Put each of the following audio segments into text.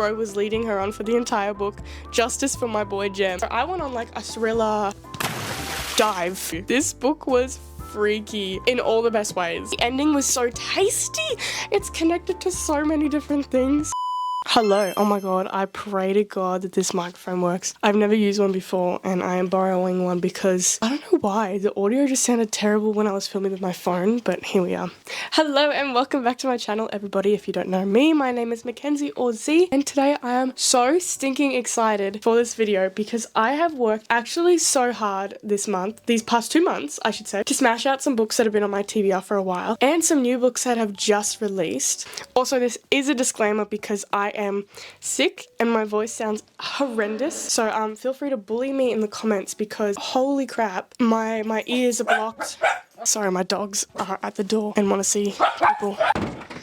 bro was leading her on for the entire book. Justice for my boy Jem. So I went on like a thriller dive. This book was freaky in all the best ways. The ending was so tasty. It's connected to so many different things. Hello. Oh my god, I pray to god that this microphone works. I've never used one before and I am borrowing one because I don't know why. The audio just sounded terrible when I was filming with my phone, but here we are. Hello and welcome back to my channel, everybody. If you don't know me, my name is Mackenzie or Z, and today I am so stinking excited for this video because I have worked actually so hard this month, these past 2 months, I should say, to smash out some books that have been on my TBR for a while and some new books that have just released. Also, this is a disclaimer because I am sick and my voice sounds horrendous, so feel free to bully me in the comments because holy crap, my ears are blocked. Sorry, my dogs are at the door and want to see people.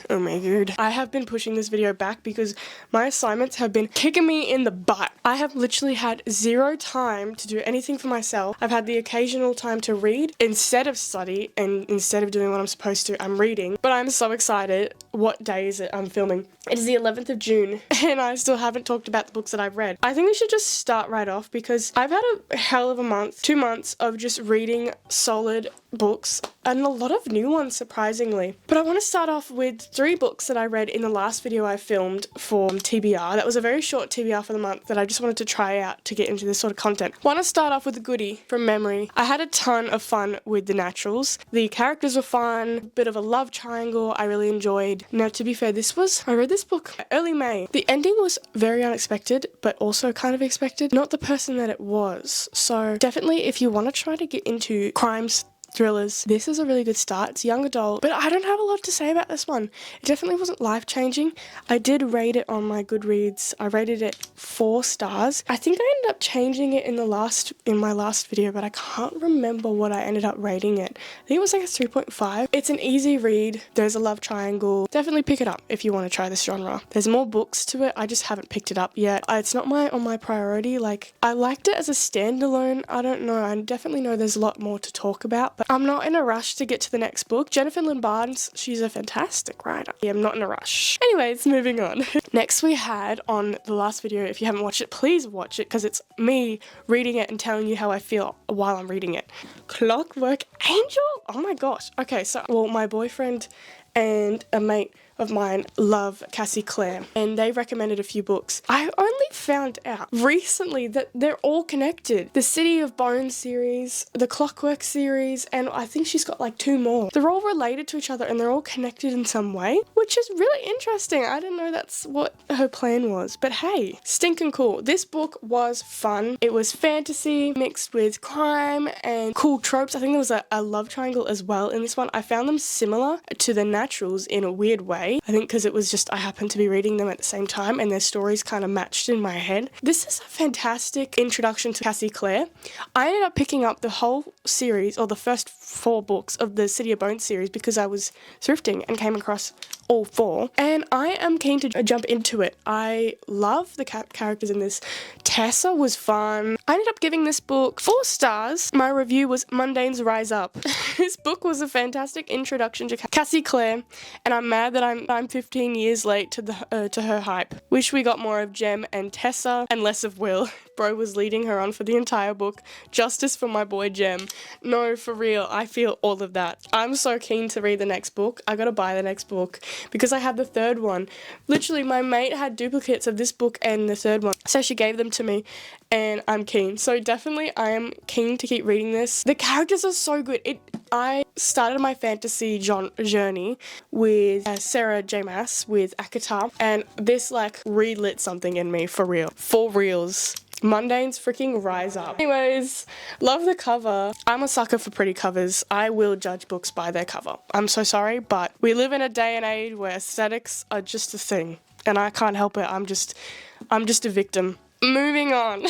Oh my god. I have been pushing this video back because my assignments have been kicking me in the butt. I have literally had zero time to do anything for myself. I've had the occasional time to read instead of study, and instead of doing what I'm supposed to, I'm reading. But I'm so excited. What day is it I'm filming? It is the 11th of June and I still haven't talked about the books that I've read. I think we should just start right off because I've had a hell of a month, 2 months of just reading solid books and a lot of new ones, surprisingly. But I want to start off with 3 books that I read in the last video I filmed for TBR. That was a very short TBR for the month that I just wanted to try out to get into this sort of content. I want to start off with a goodie from memory. I had a ton of fun with the naturals. The characters were fun, bit of a love triangle I really enjoyed. Now, to be fair, I read this book early May. The ending was very unexpected, but also kind of expected. Not the person that it was. So definitely if you want to try to get into crimes, thrillers, this is a really good start. It's young adult, but I don't have a lot to say about this one. It definitely wasn't life-changing. I did rate it on my Goodreads. I rated it 4 stars. I think I ended up changing it in my last video, but I can't remember what I ended up rating it. I think it was like a 3.5. It's an easy read. There's a love triangle. Definitely pick it up if you want to try this genre. There's more books to it. I just haven't picked it up yet. It's not on my priority. Like, I liked it as a standalone. I don't know. I definitely know there's a lot more to talk about, but I'm not in a rush to get to the next book. Jennifer Lynn Barnes, she's a fantastic writer. I'm not in a rush. Anyways, moving on. Next we had on the last video, if you haven't watched it, please watch it because it's me reading it and telling you how I feel while I'm reading it. Clockwork Angel? Oh my gosh. Okay, so, well, my boyfriend and a mate of mine love Cassie Clare and they recommended a few books. I only found out recently that they're all connected. The City of Bones series, the Clockwork series, and I think she's got like 2 more. They're all related to each other and they're all connected in some way, which is really interesting. I didn't know that's what her plan was, but hey, stinking cool. This book was fun. It was fantasy mixed with crime and cool tropes. I think there was a love triangle as well in this one. I found them similar to the naturals in a weird way. I think because it was just I happened to be reading them at the same time and their stories kind of matched in my head. This is a fantastic introduction to Cassie Clare. I ended up picking up the whole series, or the first 4 books of the City of Bones series, because I was thrifting and came across all 4, and I am keen to jump into it. I love the characters in this. Tessa was fun. I ended up giving this book 4 stars. My review was Mundanes Rise Up. This book was a fantastic introduction to Cassie Clare, and I'm mad that I'm 15 years late to her hype. Wish we got more of Jem and Tessa and less of Will. Bro was leading her on for the entire book. Justice for my boy Jem. No, for real, I feel all of that. I'm so keen to read the next book. I gotta buy the next book because I have the 3rd one. Literally, my mate had duplicates of this book and the 3rd one, so she gave them to me and I'm keen. So definitely I am keen to keep reading this. The characters are so good. I started my fantasy journey with Sarah J. Maas with Akatar, and this like relit something in me for real. For reals. Mundanes freaking rise up. Anyways, love the cover. I'm a sucker for pretty covers. I will judge books by their cover. I'm so sorry, but we live in a day and age where aesthetics are just a thing, and I can't help it. I'm just a victim. Moving on.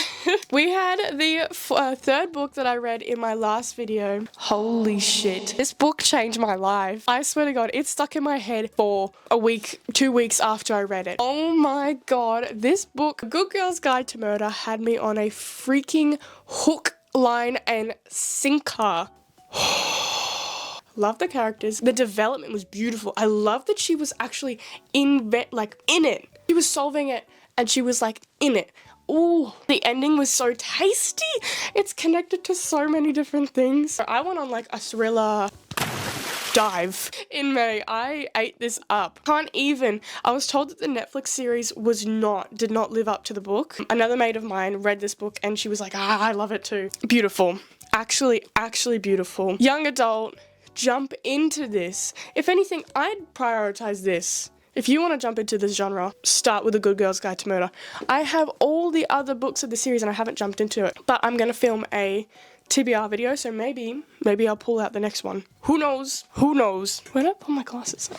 We had the 3rd book that I read in my last video. Holy shit. This book changed my life. I swear to God, it stuck in my head for a week, 2 weeks after I read it. Oh my God. This book, Good Girl's Guide to Murder, had me on a freaking hook, line, and sinker. Love the characters. The development was beautiful. I love that she was actually in it. She was solving it and she was like in it. Ooh, the ending was so tasty. It's connected to so many different things. I went on like a thriller dive in May. I ate this up. Can't even. I was told that the Netflix series did not live up to the book. Another mate of mine read this book and she was like, I love it too. Beautiful. Actually beautiful. Young adult, jump into this. If anything, I'd prioritize this. If you want to jump into this genre, start with A Good Girl's Guide to Murder. I have all the other books of the series and I haven't jumped into it, but I'm going to film a TBR video, so maybe I'll pull out the next one. Who knows? Who knows? Where did I put my glasses?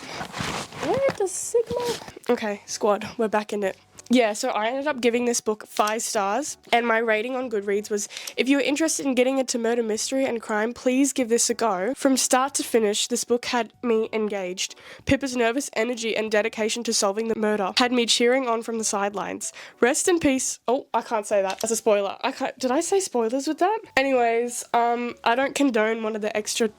Where the Sigma? Okay, squad, we're back in it. Yeah, so I ended up giving this book 5 stars, and my rating on Goodreads was, if you're interested in getting into murder, mystery, and crime, please give this a go. From start to finish, this book had me engaged. Pippa's nervous energy and dedication to solving the murder had me cheering on from the sidelines. Rest in peace. Oh, I can't say that. That's a spoiler. Did I say spoilers with that? Anyways, I don't condone one of the extra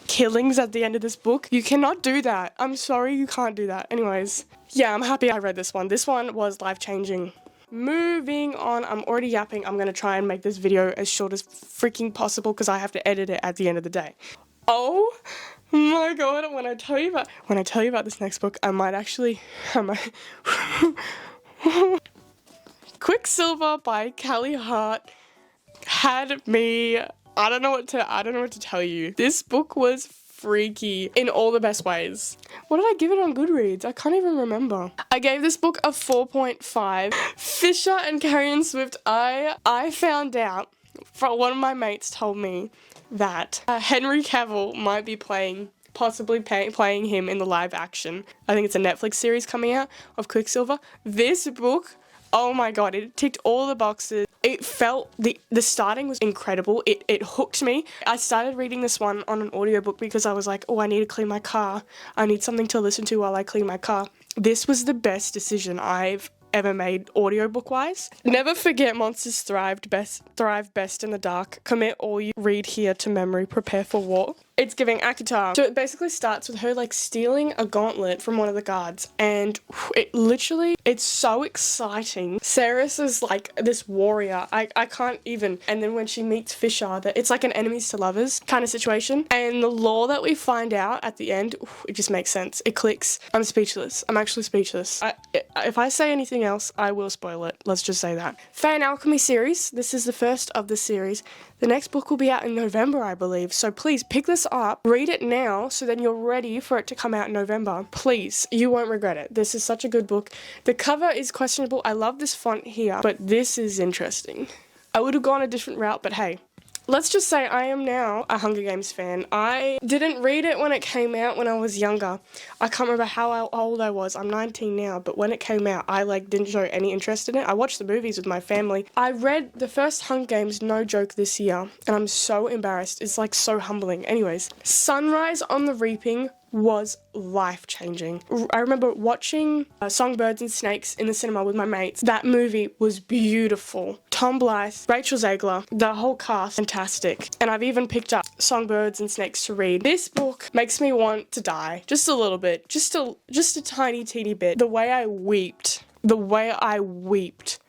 killings at the end of this book. You cannot do that. I'm sorry, you can't do that. Anyways, yeah, I'm happy I read this one. This one was life-changing. Moving on, I'm already yapping. I'm going to try and make this video as short as freaking possible because I have to edit it at the end of the day. Oh my god, when I tell you about this next book, I might Quicksilver by Callie Hart had me, I don't know what to tell you. This book was freaky in all the best ways. What did I give it on Goodreads? I can't even remember. I gave this book a 4.5. Fisher and Carrion Swift, I found out, one of my mates told me that Henry Cavill might be possibly playing him in the live action. I think it's a Netflix series coming out of Quicksilver. This book, oh my god, it ticked all the boxes. It felt, the starting was incredible. It hooked me. I started reading this one on an audiobook because I was like, oh, I need to clean my car. I need something to listen to while I clean my car. This was the best decision I've ever made audiobook wise. Never forget, monsters thrive best in the dark. Commit all you read here to memory. Prepare for war. It's giving Akita. So it basically starts with her like stealing a gauntlet from one of the guards, and it's so exciting. Ceres is like this warrior. I can't even. And then when she meets Fisher, it's like an enemies to lovers kind of situation. And the lore that we find out at the end, it just makes sense. It clicks. I'm speechless. I'm actually speechless. If I say anything else, I will spoil it. Let's just say that. Fan Alchemy series. This is the first of the series. The next book will be out in November, I believe. So please pick this up, read it now, so then you're ready for it to come out in November. Please, you won't regret it. This is such a good book. The cover is questionable. I love this font here, but this is interesting. I would have gone a different route, but hey. Let's just say I am now a Hunger Games fan. I didn't read it when it came out when I was younger. I can't remember how old I was. I'm 19 now, but when it came out, I didn't show any interest in it. I watched the movies with my family. I read the first Hunger Games, no joke, this year, and I'm so embarrassed. It's so humbling. Anyways, Sunrise on the Reaping was life-changing. I remember watching Songbirds and Snakes in the cinema with my mates. That movie was beautiful. Tom Blythe, Rachel Zegler, the whole cast, fantastic. And I've even picked up Songbirds and Snakes to read. This book makes me want to die. Just a little bit. Just a tiny, teeny bit. The way I weeped.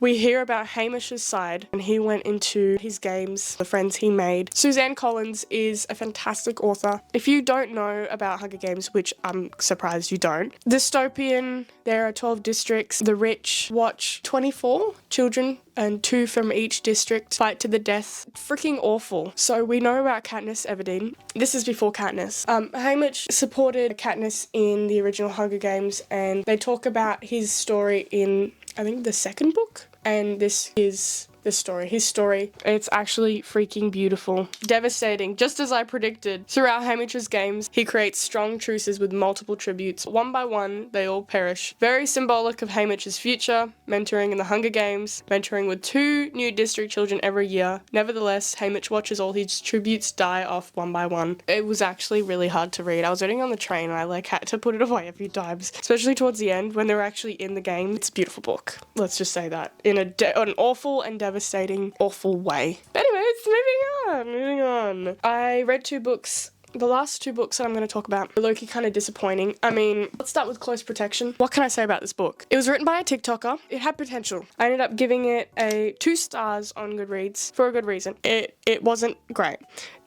We hear about Hamish's side, and he went into his games, the friends he made. Suzanne Collins is a fantastic author. If you don't know about Hunger Games, which I'm surprised you don't, dystopian, there are 12 districts. The rich watch 24 children and 2 from each district fight to the death. Freaking awful. So we know about Katniss Everdeen. This is before Katniss. Hamish supported Katniss in the original Hunger Games, and they talk about his story in, I think, the second book. And this is the story. His story. It's actually freaking beautiful. Devastating. Just as I predicted. Throughout Hamish's games, he creates strong truces with multiple tributes. One by one, they all perish. Very symbolic of Hamish's future, mentoring in the Hunger Games, mentoring with 2 new district children every year. Nevertheless, Hamish watches all his tributes die off one by one. It was actually really hard to read. I was reading on the train and I had to put it away a few times, especially towards the end when they were actually in the game. It's a beautiful book. Let's just say that. In an awful and devastating, awful way. Anyways, moving on. I read 2 books The last two books that I'm going to talk about are low-key kind of disappointing. I mean, let's start with Close Protection. What can I say about this book? It was written by a TikToker. It had potential. I ended up giving it 2 stars on Goodreads for a good reason. It wasn't great.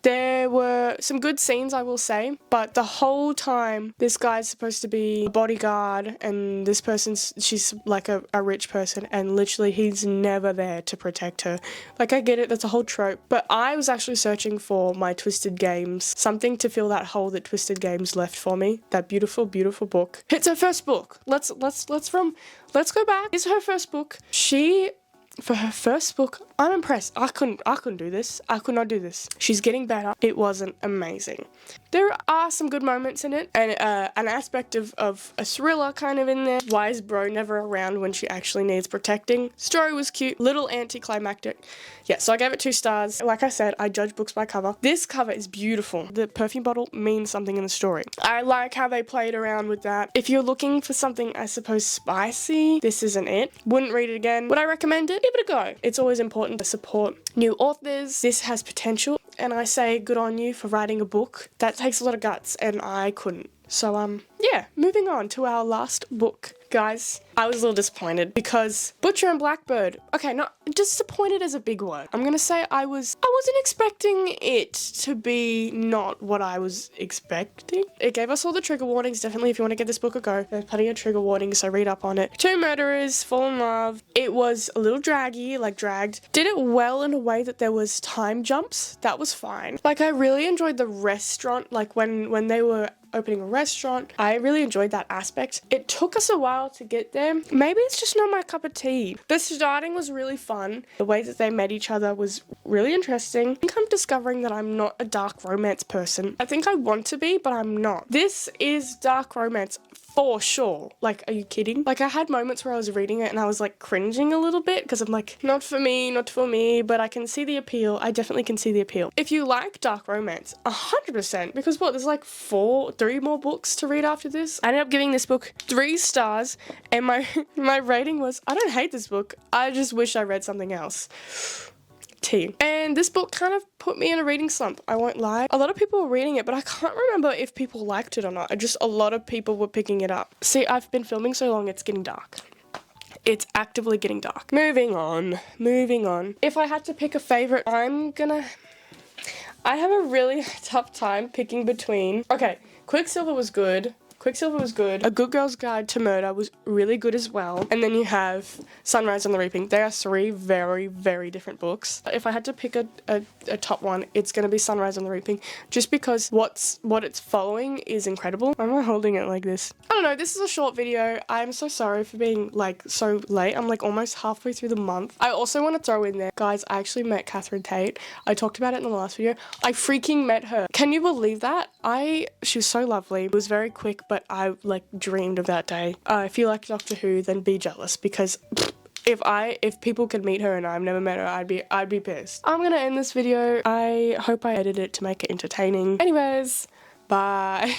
There were some good scenes, I will say, but the whole time this guy's supposed to be a bodyguard and this she's like a rich person, and literally he's never there to protect her. Like, I get it, that's a whole trope, but I was actually searching for my Twisted Games, something to fill that hole that Twisted Games left for me. That beautiful, beautiful book. It's her first book. Let's go back. It's her first book. For her first book, I'm impressed. I couldn't do this. I could not do this. She's getting better. It wasn't amazing. There are some good moments in it, and an aspect of a thriller kind of in there. Why is bro never around when she actually needs protecting? Story was cute, little anticlimactic. Yeah, so I gave it 2 stars. Like I said, I judge books by cover. This cover is beautiful. The perfume bottle means something in the story. I like how they played around with that. If you're looking for something, I suppose, spicy, this isn't it. Wouldn't read it again. Would I recommend it? Give it a go. It's always important to support new authors. This has potential, and I say good on you for writing a book. That takes a lot of guts, and I couldn't. So, yeah, moving on to our last book. Guys, I was a little disappointed because Butcher and Blackbird. Okay, not disappointed is a big word. I'm gonna say I wasn't expecting it to be not what I was expecting. It gave us all the trigger warnings. Definitely, if you want to give this book a go, there's plenty of trigger warnings, so read up on it. 2 murderers fall in love. It was a little draggy, like dragged. Did it well in a way that there was time jumps. That was fine. Like, I really enjoyed the restaurant, like when they were opening a restaurant. I really enjoyed that aspect. It took us a while to get there. Maybe it's just not my cup of tea. The starting was really fun. The way that they met each other was really interesting. I think I'm discovering that I'm not a dark romance person. I think I want to be, but I'm not. This is dark romance for sure. Like, are you kidding? Like, I had moments where I was reading it and I was like cringing a little bit because I'm like, not for me, but I can see the appeal. I definitely can see the appeal. If you like dark romance, 100%, because what, there's like 3 more books to read after this. I ended up giving this book 3 stars, and my rating was, I don't hate this book, I just wish I read something else. Tea. And this book kind of put me in a reading slump, I won't lie. A lot of people were reading it, but I can't remember if people liked it or not. Just a lot of people were picking it up. See, I've been filming so long, it's getting dark. It's actively getting dark. Moving on. If I had to pick a favorite, I have a really tough time picking between. Okay, Quicksilver was good. A Good Girl's Guide to Murder was really good as well. And then you have Sunrise on the Reaping. They are 3 very, very different books. If I had to pick a top one, it's going to be Sunrise on the Reaping, just because what it's following is incredible. Why am I holding it like this? I don't know, this is a short video. I'm so sorry for being like so late. I'm like almost halfway through the month. I also want to throw in there, guys, I actually met Catherine Tate. I talked about it in the last video. I freaking met her. Can you believe that? She was so lovely. It was very quick, but I like dreamed of that day. If you like Doctor Who, then be jealous, because if people could meet her and I've never met her, I'd be pissed. I'm gonna end this video. I hope I edited it to make it entertaining. Anyways, bye.